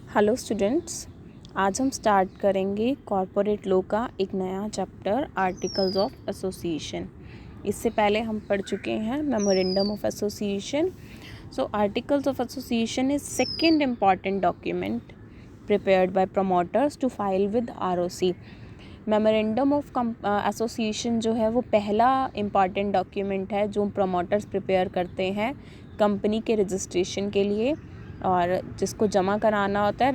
Hello students, आज हम start करेंगे कॉरपोरेट लॉ का एक नया चैप्टर आर्टिकल्स ऑफ एसोसिएशन। इससे पहले हम पढ़ चुके हैं memorandum of association. So articles of association is second important document prepared by promoters to file with ROC. Memorandum of association जो है वो पहला इम्पॉर्टेंट डॉक्यूमेंट है जो प्रमोटर्स प्रिपेयर करते हैं कंपनी के रजिस्ट्रेशन के लिए, और जिसको जमा कराना होता है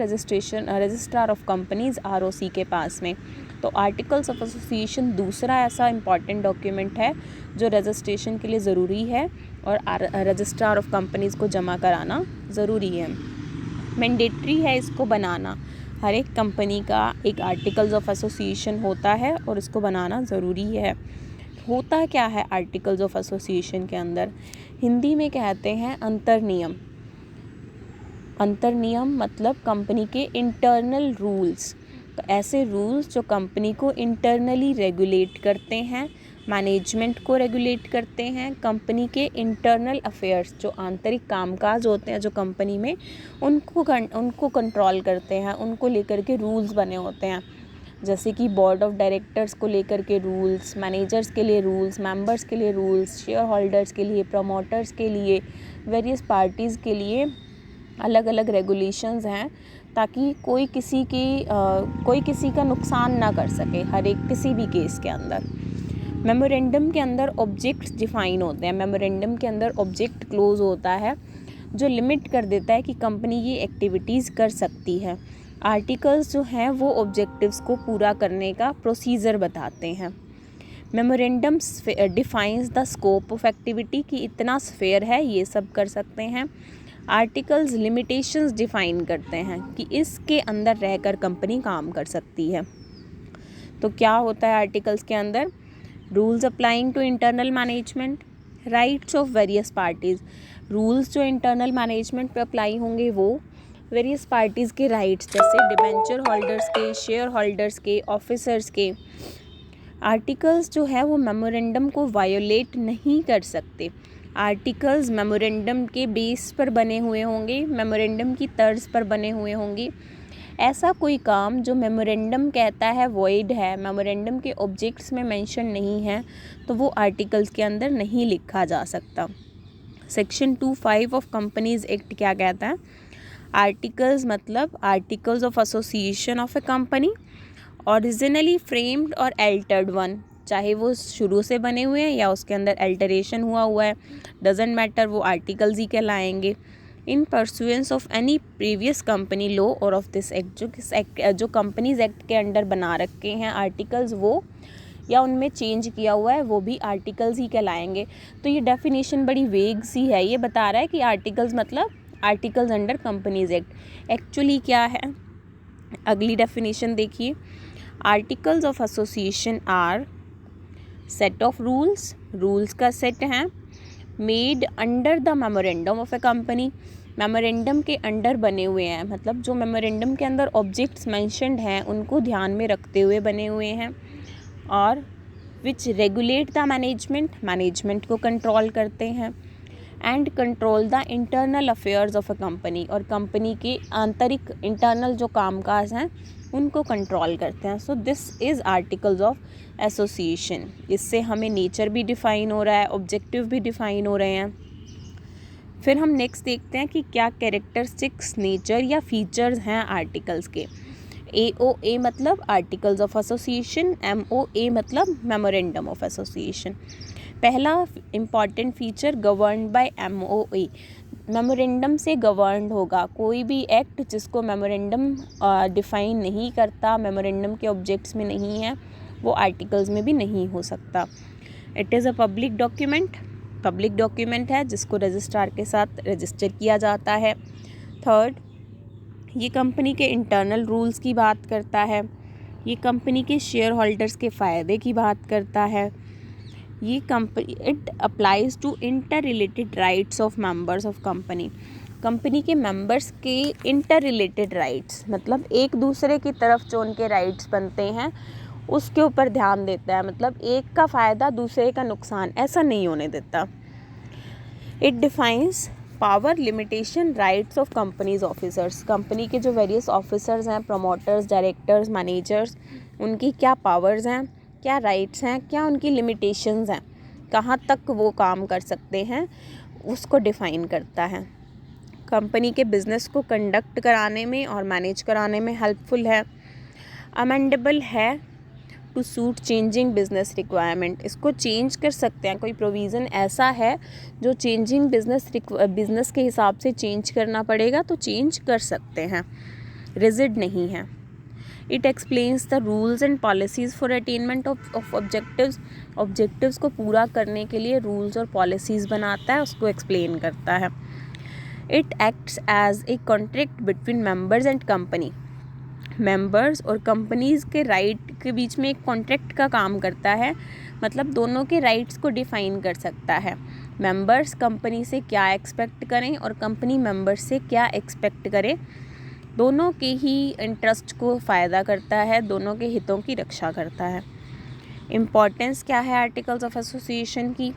रजिस्ट्रार ऑफ कंपनीज आरओसी के पास में। तो आर्टिकल्स ऑफ एसोसिएशन दूसरा ऐसा इम्पॉर्टेंट डॉक्यूमेंट है जो रजिस्ट्रेशन के लिए ज़रूरी है और रजिस्ट्रार ऑफ कंपनीज़ को जमा कराना ज़रूरी है, मैंडेटरी है इसको बनाना। हर एक कंपनी का एक आर्टिकल्स ऑफ एसोसिएशन होता है और इसको बनाना ज़रूरी है। होता क्या है आर्टिकल्स ऑफ एसोसिएशन के अंदर? हिंदी में कहते हैं अंतर्नियम। अंतर्नियम मतलब कंपनी के इंटरनल रूल्स, ऐसे रूल्स जो कंपनी को इंटरनली रेगुलेट करते हैं, मैनेजमेंट को रेगुलेट करते हैं, कंपनी के इंटरनल अफेयर्स जो आंतरिक कामकाज होते हैं जो कंपनी में उनको कंट्रोल करते हैं, उनको लेकर के रूल्स बने होते हैं। जैसे कि बोर्ड ऑफ डायरेक्टर्स को लेकर के रूल्स, मैनेजर्स के लिए रूल्स, मेंबर्स के लिए रूल्स, शेयर होल्डर्स के लिए, प्रमोटर्स के लिए, वेरियस पार्टीज़ के लिए अलग अलग रेगुलेशंस हैं, ताकि कोई किसी का नुकसान ना कर सके हर एक किसी भी केस के अंदर। मेमोरेंडम के अंदर ऑब्जेक्ट्स डिफाइन होते हैं। मेमोरेंडम के अंदर ऑब्जेक्ट क्लोज होता है जो लिमिट कर देता है कि कंपनी ये एक्टिविटीज़ कर सकती है। आर्टिकल्स जो हैं वो ऑब्जेक्टिव्स को पूरा करने का प्रोसीजर बताते हैं। Memorandum defines the scope of activity कि इतना स्फेयर है, ये सब कर सकते हैं। आर्टिकल्स लिमिटेशंस डिफाइन करते हैं कि इसके अंदर रहकर कंपनी काम कर सकती है। तो क्या होता है आर्टिकल्स के अंदर? Rules applying to internal management, rights of various parties. Rules जो इंटरनल मैनेजमेंट पे अप्लाई होंगे वो वेरियस पार्टीज़ के राइट्स, जैसे डिबेंचर होल्डर्स के, शेयर होल्डर्स के, ऑफिसर्स के। आर्टिकल्स जो है वो मेमोरेंडम को वायोलेट नहीं कर सकते। आर्टिकल्स मेमोरेंडम के बेस पर बने हुए होंगे, मेमोरेंडम की तर्ज पर बने हुए होंगे। ऐसा कोई काम जो मेमोरेंडम कहता है वॉइड है, मेमोरेंडम के ऑब्जेक्ट्स में मेंशन नहीं है, तो वो आर्टिकल्स के अंदर नहीं लिखा जा सकता। सेक्शन 25 ऑफ कंपनीज एक्ट क्या कहता है? आर्टिकल्स मतलब articles of association of a company, originally framed और एल्टर्ड वन, चाहे वो शुरू से बने हुए हैं या उसके अंदर एल्टरेशन हुआ है, डजेंट मैटर, वो आर्टिकल्स ही कहलाएंगे। In pursuance of any previous company law और ऑफ दिस एक्ट, जो कंपनीज एक्ट के अंडर बना रखे हैं आर्टिकल्स वो, या उनमें चेंज किया हुआ है, वो भी आर्टिकल्स ही कहलाएंगे। तो ये डेफिनेशन बड़ी वेग सी है, ये बता रहा है कि आर्टिकल्स मतलब articles under companies act. Actually क्या है? अगली डेफिनेशन देखिए। Articles of association are set of rules, rules का सेट है, made under the memorandum of a company, memorandum के अंडर बने हुए हैं, मतलब जो मेमोरेंडम के अंदर ऑब्जेक्ट्स मेंशन्ड हैं उनको ध्यान में रखते हुए बने हुए हैं, और विच रेगुलेट द मैनेजमेंट, मैनेजमेंट को कंट्रोल करते हैं, and control the internal affairs of a company, और कंपनी के आंतरिक इंटरनल जो कामकाज हैं उनको कंट्रोल करते हैं। So this is articles of association. इससे हमें नेचर भी डिफ़ाइन हो रहा है, ऑब्जेक्टिव भी डिफ़ाइन हो रहे हैं। फिर हम नेक्स्ट देखते हैं कि क्या कैरेक्टरिस्टिक्स, नेचर या फीचर्स हैं आर्टिकल्स के। AOA मतलब आर्टिकल्स ऑफ एसोसिएशन, MOA मतलब मेमोरेंडम ऑफ एसोसिएशन। पहला important feature governed bye MOA, memorandum से गवर्न्ड होगा। कोई भी एक्ट जिसको मेमोरेंडम डिफ़ाइन नहीं करता, मेमोरेंडम के ऑब्जेक्ट्स में नहीं है, वो आर्टिकल्स में भी नहीं हो सकता। It is a public document, public document है जिसको रजिस्ट्रार के साथ रजिस्टर किया जाता है। थर्ड, ये कंपनी के इंटरनल रूल्स की बात करता है, ये कंपनी के शेयर होल्डर्स के फ़ायदे की बात करता है, ये company it applies to inter related rights of members of company, company के मेंबर्स के इंटर रिलेटेड राइट्स, मतलब एक दूसरे की तरफ जो उनके राइट्स बनते हैं उसके ऊपर ध्यान देता है, मतलब एक का फ़ायदा दूसरे का नुकसान ऐसा नहीं होने देता। It defines power limitation rights of companies officers, company के जो वेरियस ऑफिसर्स हैं, प्रमोटर्स, डायरेक्टर्स, मैनेजर्स, उनकी क्या पावर्स हैं, क्या राइट्स हैं, क्या उनकी लिमिटेशंस हैं, कहाँ तक वो काम कर सकते हैं, उसको डिफ़ाइन करता है। कंपनी के बिज़नेस को कंडक्ट कराने में और मैनेज कराने में हेल्पफुल है। अमेंडेबल है to suit changing business requirement, इसको चेंज कर सकते हैं, कोई प्रोविज़न ऐसा है जो चेंजिंग बिजनेस के हिसाब से चेंज करना पड़ेगा तो चेंज कर सकते हैं, रिजिड नहीं है। It explains the rules and policies for attainment of objectives को पूरा करने के लिए रूल्स और पॉलिसीज़ बनाता है, उसको एक्सप्लेन करता है। It acts as a contract between members and company, members और कंपनीज़ के राइट के बीच में एक कॉन्ट्रैक्ट का काम करता है, मतलब दोनों के राइट्स को डिफ़ाइन कर सकता है। मेंबर्स कंपनी से क्या एक्सपेक्ट करें और कंपनी मेंबर्स से क्या एक्सपेक्ट करे, दोनों के ही इंटरेस्ट को फ़ायदा करता है, दोनों के हितों की रक्षा करता है। इम्पॉर्टेंस क्या है आर्टिकल्स ऑफ एसोसिएशन की,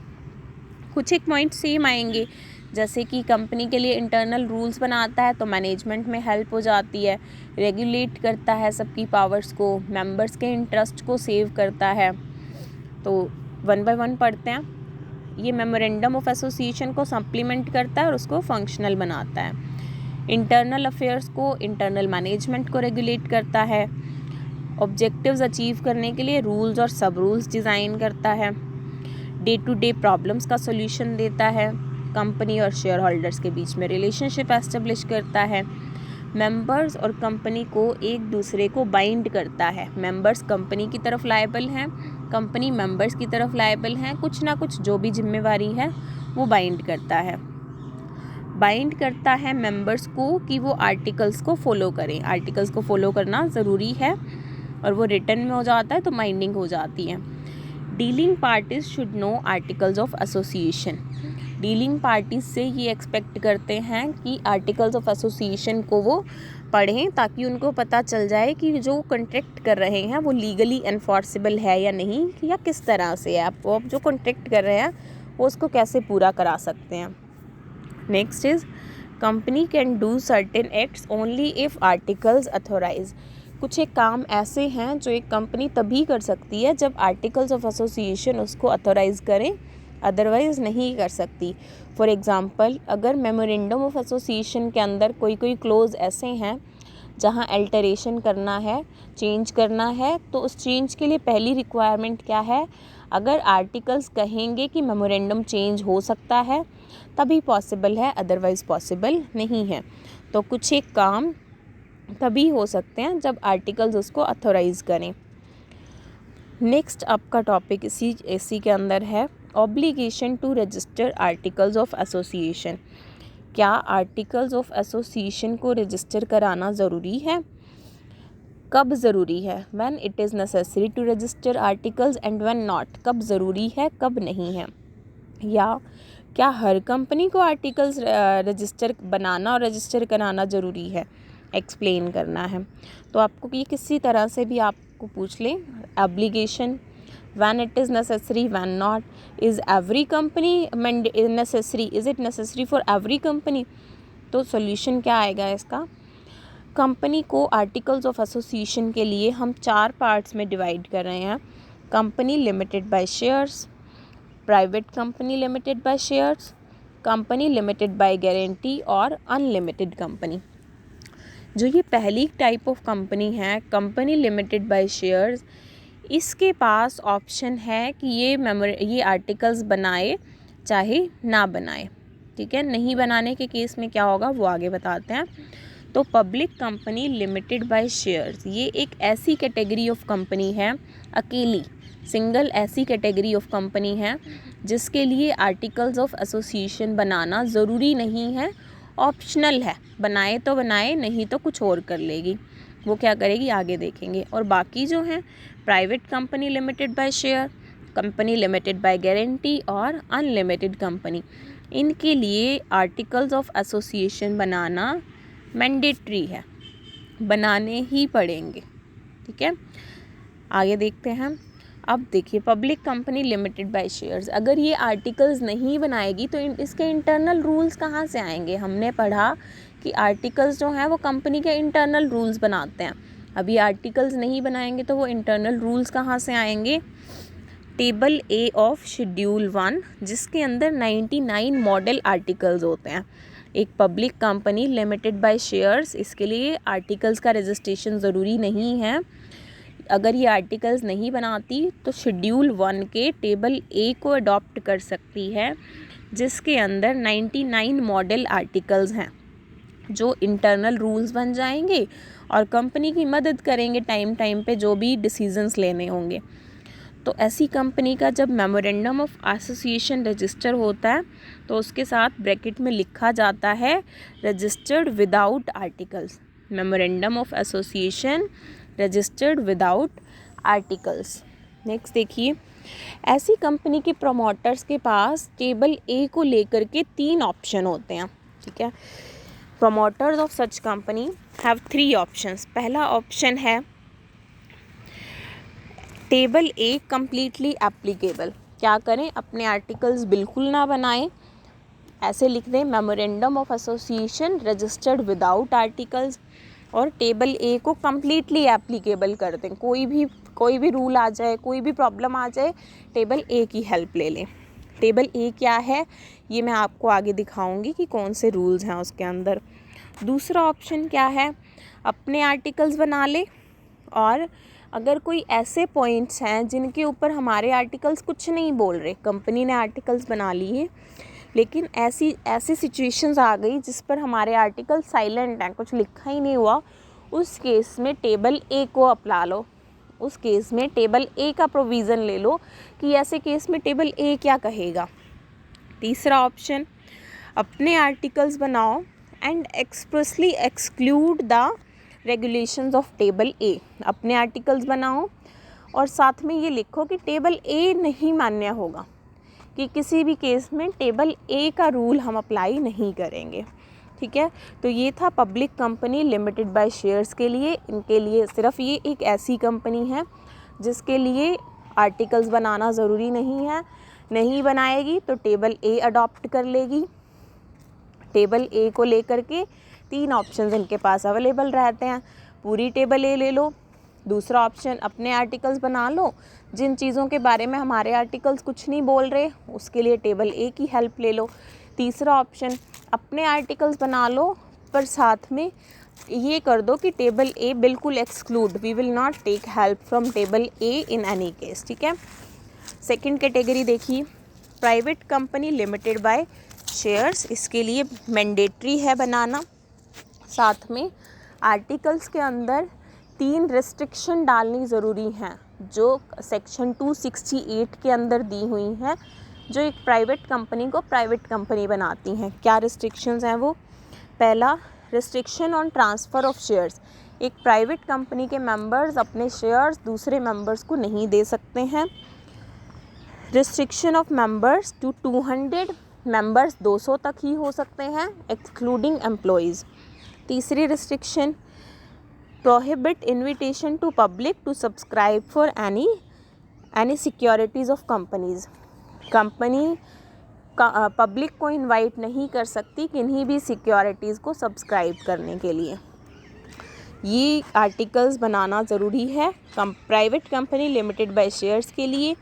कुछ एक पॉइंट सेम आएंगे, जैसे कि कंपनी के लिए इंटरनल रूल्स बनाता है तो मैनेजमेंट में हेल्प हो जाती है, रेगुलेट करता है सबकी पावर्स को, मेंबर्स के इंटरेस्ट को सेव करता है। तो वन बाय वन पढ़ते हैं। ये मेमोरेंडम ऑफ एसोसिएशन को सप्लीमेंट करता है और उसको फंक्शनल बनाता है। इंटरनल अफेयर्स को, इंटरनल मैनेजमेंट को रेगुलेट करता है। ऑब्जेक्टिव्स अचीव करने के लिए रूल्स और सब रूल्स डिज़ाइन करता है। डे टू डे प्रॉब्लम्स का सोल्यूशन देता है। कंपनी और शेयर होल्डर्स के बीच में रिलेशनशिप एस्टेब्लिश करता है। मेंबर्स और कंपनी को एक दूसरे को बाइंड करता है। मेंबर्स कंपनी की तरफ लायबल हैं, कंपनी मेंबर्स की तरफ लायबल हैं, कुछ ना कुछ जो भी जिम्मेवारी है वो बाइंड करता है। बाइंड करता है मेंबर्स को कि वो आर्टिकल्स को फॉलो करें, आर्टिकल्स को फॉलो करना ज़रूरी है और वो रिटन में हो जाता है तो बाइंडिंग हो जाती है। Dealing parties should know articles of association, dealing parties से ये एक्सपेक्ट करते हैं कि आर्टिकल्स ऑफ एसोसिएशन को वो पढ़ें ताकि उनको पता चल जाए कि जो कॉन्ट्रैक्ट कर रहे हैं वो लीगली एनफोर्सेबल है या नहीं, या किस तरह से है, आप जो कॉन्ट्रैक्ट कर रहे हैं वो उसको कैसे पूरा करा सकते हैं। Next is company can do certain acts only if articles authorise, कुछ एक काम ऐसे हैं जो एक कंपनी तभी कर सकती है जब आर्टिकल्स ऑफ एसोसिएशन उसको अथोराइज़ करें, अदरवाइज़ नहीं कर सकती। फॉर एग्ज़ाम्पल, अगर मेमोरेंडम ऑफ एसोसिएशन के अंदर कोई क्लोज ऐसे हैं जहां अल्टरेशन करना है, चेंज करना है, तो उस चेंज के लिए पहली रिक्वायरमेंट क्या है, अगर आर्टिकल्स कहेंगे कि मेमोरेंडम चेंज हो सकता है तभी पॉसिबल है, अदरवाइज़ पॉसिबल नहीं है। तो कुछ एक काम तभी हो सकते हैं जब आर्टिकल्स उसको अथोराइज़ करें। नेक्स्ट आपका टॉपिक इसी के अंदर है obligation to register articles of association, क्या आर्टिकल्स ऑफ एसोसिएशन को रजिस्टर कराना ज़रूरी है, कब ज़रूरी है, when it is necessary to register articles and when not, कब ज़रूरी है कब नहीं है, या क्या हर कंपनी को आर्टिकल्स रजिस्टर बनाना और रजिस्टर कराना ज़रूरी है, एक्सप्लेन करना है। तो आपको ये किसी तरह से भी आपको पूछ लें, obligation, when it is necessary, when not, is every company necessary, is it necessary for every company, तो सॉल्यूशन क्या आएगा इसका, कंपनी को आर्टिकल्स ऑफ एसोसिएशन के लिए हम 4 पार्ट्स में डिवाइड कर रहे हैं। Company limited by shares, private company limited by shares, company limited by guarantee और अनलिमिटेड कंपनी। जो ये पहली टाइप ऑफ कंपनी है, कंपनी लिमिटेड बाय शेयर्स, इसके पास ऑप्शन है कि ये आर्टिकल्स बनाए चाहे ना बनाए, ठीक है। नहीं बनाने के केस में क्या होगा वो आगे बताते हैं। तो public company limited by shares, ये एक ऐसी कैटेगरी ऑफ कंपनी है, अकेली सिंगल ऐसी कैटेगरी ऑफ कंपनी है जिसके लिए आर्टिकल्स ऑफ एसोसिएशन बनाना ज़रूरी नहीं है, ऑप्शनल है, बनाए तो बनाए, नहीं तो कुछ और कर लेगी, वो क्या करेगी आगे देखेंगे। और बाकी जो हैं private company limited bye share, company limited by guarantee और अनलिमिटेड कंपनी, इनके लिए articles of association banana mandatory है, बनाने ही पड़ेंगे, ठीक है। आगे देखते हैं। अब देखिए public company limited by shares, अगर ये आर्टिकल्स नहीं बनाएगी तो इसके इंटरनल रूल्स कहाँ से आएंगे। हमने पढ़ा कि आर्टिकल्स जो हैं वो कंपनी के इंटरनल रूल्स बनाते हैं। अब ये आर्टिकल्स नहीं बनाएंगे तो वो इंटरनल रूल्स कहाँ से आएंगे। टेबल ए ऑफ शेड्यूल 1 जिसके अंदर 99 मॉडल आर्टिकल्स होते हैं। एक public company limited by shares, इसके लिए आर्टिकल्स का रजिस्ट्रेशन ज़रूरी नहीं है। अगर ये आर्टिकल्स नहीं बनाती तो शेड्यूल 1 के टेबल ए को अडॉप्ट कर सकती है, जिसके अंदर 99 मॉडल आर्टिकल्स हैं जो इंटरनल रूल्स बन जाएंगे और कंपनी की मदद करेंगे टाइम टाइम पे जो भी डिसीजंस लेने होंगे। तो ऐसी कंपनी का जब मेमोरेंडम ऑफ एसोसिएशन रजिस्टर होता है तो उसके साथ ब्रैकेट में लिखा जाता है registered without articles. Memorandum of association registered without articles. Next देखिए, ऐसी कंपनी के प्रमोटर्स के पास टेबल ए को लेकर के 3 ऑप्शन होते हैं। ठीक है, promoters of such company have 3 options. पहला ऑप्शन है टेबल ए कम्प्लीटली एप्लीकेबल। क्या करें, अपने आर्टिकल्स बिल्कुल ना बनाएं, ऐसे लिख दें memorandum of association registered without articles, और टेबल ए को कम्प्लीटली एप्लीकेबल कर दें। कोई भी रूल आ जाए, कोई भी प्रॉब्लम आ जाए, टेबल ए की हेल्प ले लें। टेबल ए क्या है ये मैं आपको आगे दिखाऊंगी कि कौन से रूल्स हैं उसके अंदर। दूसरा ऑप्शन क्या है, अपने आर्टिकल्स बना ले, और अगर कोई ऐसे पॉइंट्स हैं जिनके ऊपर हमारे आर्टिकल्स कुछ नहीं बोल रहे, कंपनी ने आर्टिकल्स बना लिए लेकिन ऐसी सिचुएशंस आ गई जिस पर हमारे आर्टिकल साइलेंट हैं, कुछ लिखा ही नहीं हुआ, उस केस में टेबल ए को अपना लो। उस केस में टेबल ए का प्रोविज़न ले लो कि ऐसे केस में टेबल ए क्या कहेगा। तीसरा ऑप्शन, अपने आर्टिकल्स बनाओ and expressly exclude the regulations of table A. अपने आर्टिकल्स बनाओ और साथ में ये लिखो कि टेबल ए नहीं मान्य होगा, कि किसी भी केस में टेबल ए का रूल हम अप्लाई नहीं करेंगे। ठीक है, तो ये था public company limited by shares के लिए। इनके लिए सिर्फ ये एक ऐसी कंपनी है जिसके लिए आर्टिकल्स बनाना ज़रूरी नहीं है, नहीं बनाएगी तो टेबल ए अडॉप्ट कर लेगी। टेबल ए को लेकर के 3 ऑप्शंस इनके पास अवेलेबल रहते हैं। पूरी टेबल ए ले लो। दूसरा ऑप्शन, अपने आर्टिकल्स बना लो, जिन चीज़ों के बारे में हमारे आर्टिकल्स कुछ नहीं बोल रहे उसके लिए टेबल ए की हेल्प ले लो। तीसरा ऑप्शन, अपने आर्टिकल्स बना लो पर साथ में ये कर दो कि टेबल ए बिल्कुल exclude, we will not take help from table A in any case. ठीक है, सेकंड कैटेगरी देखिए, private company limited by shares. इसके लिए मैंडेटरी है बनाना। साथ में आर्टिकल्स के अंदर 3 रिस्ट्रिक्शन डालनी ज़रूरी हैं जो सेक्शन 268 के अंदर दी हुई हैं, जो एक प्राइवेट कंपनी को प्राइवेट कंपनी बनाती हैं। क्या रिस्ट्रिक्शंस हैं वो? पहला, restriction on transfer of shares. एक प्राइवेट कंपनी के मेंबर्स अपने शेयर्स दूसरे मेंबर्स को नहीं दे सकते हैं। Restriction of members to 200, members 200 तक ही हो सकते हैं एक्सक्लूडिंग एम्प्लॉइज़। तीसरी restriction, prohibit invitation to public to subscribe for any securities of companies. Company public को इनवाइट नहीं कर सकती किन्हीं भी सिक्योरिटीज़ को सब्सक्राइब करने के लिए। ये आर्टिकल्स बनाना ज़रूरी है private company limited by shares के लिए,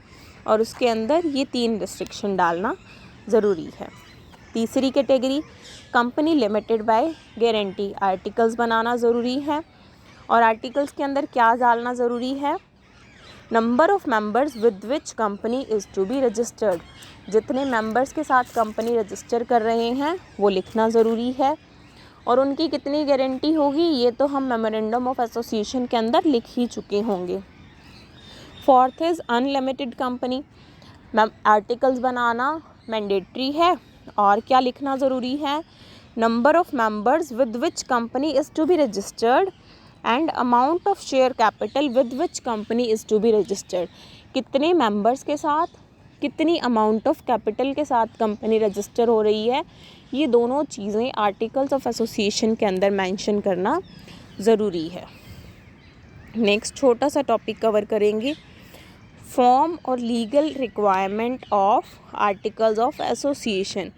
और उसके अंदर ये 3 रिस्ट्रिक्शन डालना ज़रूरी है। तीसरी category, company limited by guarantee. Articles बनाना ज़रूरी है, और आर्टिकल्स के अंदर क्या डालना ज़रूरी है? Number of members with which company is to be registered. जितने मेंबर्स के साथ कंपनी रजिस्टर कर रहे हैं वो लिखना ज़रूरी है, और उनकी कितनी गारंटी होगी ये तो हम मेमोरेंडम ऑफ एसोसिएशन के अंदर लिख ही चुके होंगे। Fourth is unlimited company. Articles बनाना मैंडेटरी है, और क्या लिखना ज़रूरी है? Number of members with which company is to be registered and amount of share capital with which company is to be registered. कितने मेंबर्स के साथ, कितनी अमाउंट ऑफ कैपिटल के साथ कंपनी रजिस्टर हो रही है, ये दोनों चीज़ें आर्टिकल्स ऑफ एसोसिएशन के अंदर मेंशन करना ज़रूरी है। नेक्स्ट छोटा सा टॉपिक कवर करेंगे, फॉर्म और legal requirement of articles of association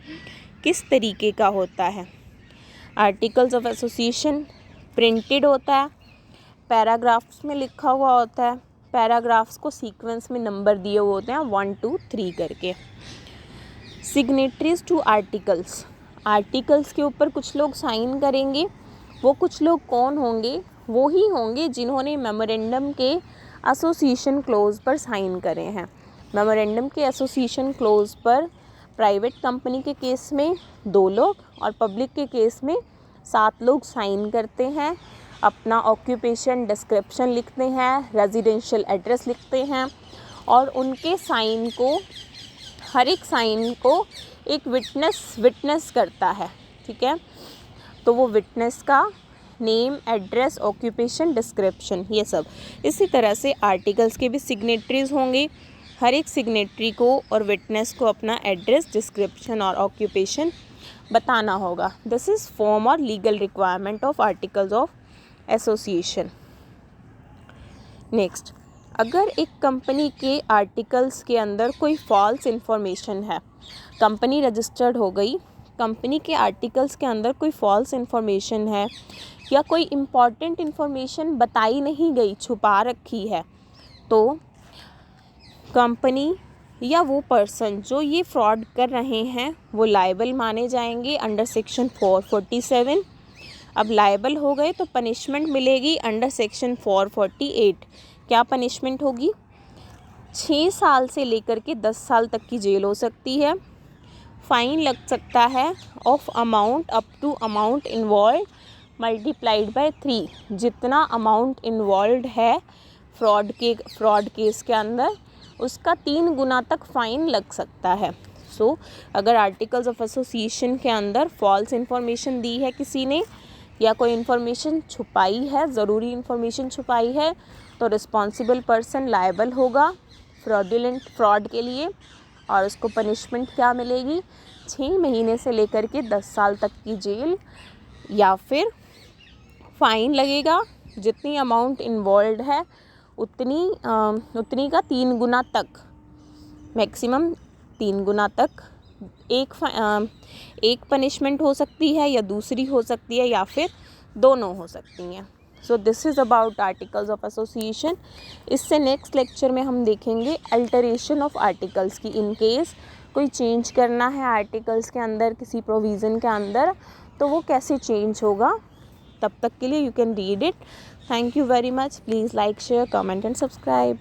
किस तरीके का होता है। आर्टिकल्स ऑफ एसोसिएशन प्रिंटेड होता है, पैराग्राफ्स में लिखा हुआ होता है, पैराग्राफ्स को सीक्वेंस में नंबर दिए हुए होते हैं 1 2 3 करके। सिग्नेटरीज टू आर्टिकल्स, आर्टिकल्स के ऊपर कुछ लोग साइन करेंगे, वो कुछ लोग कौन होंगे, वो ही होंगे जिन्होंने मेमोरेंडम के एसोसिएशन क्लोज पर साइन करे हैं। मेमोरेंडम के एसोसिएशन क्लोज पर प्राइवेट कंपनी के केस में 2 लोग और पब्लिक के केस में 7 लोग साइन करते हैं, अपना ऑक्यूपेशन डिस्क्रिप्शन लिखते हैं, रेजिडेंशियल एड्रेस लिखते हैं और उनके साइन को, हर एक साइन को एक विटनेस करता है। ठीक है, तो वो विटनेस का नेम, एड्रेस, ऑक्यूपेशन, डिस्क्रिप्शन, ये सब। इसी तरह से आर्टिकल्स के भी सिग्नेटरीज होंगे, हर एक सिग्नेटरी को और विटनेस को अपना एड्रेस, डिस्क्रिप्शन और ऑक्यूपेशन बताना होगा। दिस इज़ फॉर्म और legal requirement of articles of association. Next, अगर एक कंपनी के आर्टिकल्स के अंदर कोई फॉल्स इन्फॉर्मेशन है, कंपनी रजिस्टर्ड हो गई, कंपनी के आर्टिकल्स के अंदर कोई फॉल्स इन्फॉर्मेशन है या कोई इम्पॉर्टेंट इन्फॉर्मेशन बताई नहीं गई, छुपा रखी है, तो कंपनी या वो पर्सन जो ये फ्रॉड कर रहे हैं वो लायबल माने जाएंगे अंडर सेक्शन 447। अब लायबल हो गए तो पनिशमेंट मिलेगी अंडर सेक्शन 448। क्या पनिशमेंट होगी? 6 साल से लेकर के 10 साल तक की जेल हो सकती है, फाइन लग सकता है of amount up to amount involve multiplied by 3। जितना अमाउंट इन्वॉल्व है फ्रॉड केस के अंदर उसका 3 गुना तक फ़ाइन लग सकता है। सो अगर आर्टिकल्स ऑफ एसोसिएशन के अंदर फॉल्स इन्फॉर्मेशन दी है किसी ने या कोई इन्फॉर्मेशन छुपाई है, ज़रूरी इन्फॉर्मेशन छुपाई है, तो रिस्पॉन्सिबल पर्सन लायबल होगा फ्रॉड के लिए और उसको पनिशमेंट क्या मिलेगी? 6 महीने से लेकर के 10 साल तक की जेल या फिर फ़ाइन लगेगा। जितनी अमाउंट इन्वॉल्व है उतनी का 3 गुना तक, मैक्सिमम 3 गुना तक एक पनिशमेंट हो सकती है या दूसरी हो सकती है या फिर दोनों हो सकती हैं। So this is about articles of association. इससे नेक्स्ट लेक्चर में हम देखेंगे अल्टरेशन ऑफ आर्टिकल्स की। इन केस कोई चेंज करना है आर्टिकल्स के अंदर, किसी प्रोविज़न के अंदर, तो वो कैसे चेंज होगा। तब तक के लिए you can read it. Thank you very much. Please like, share, comment and subscribe.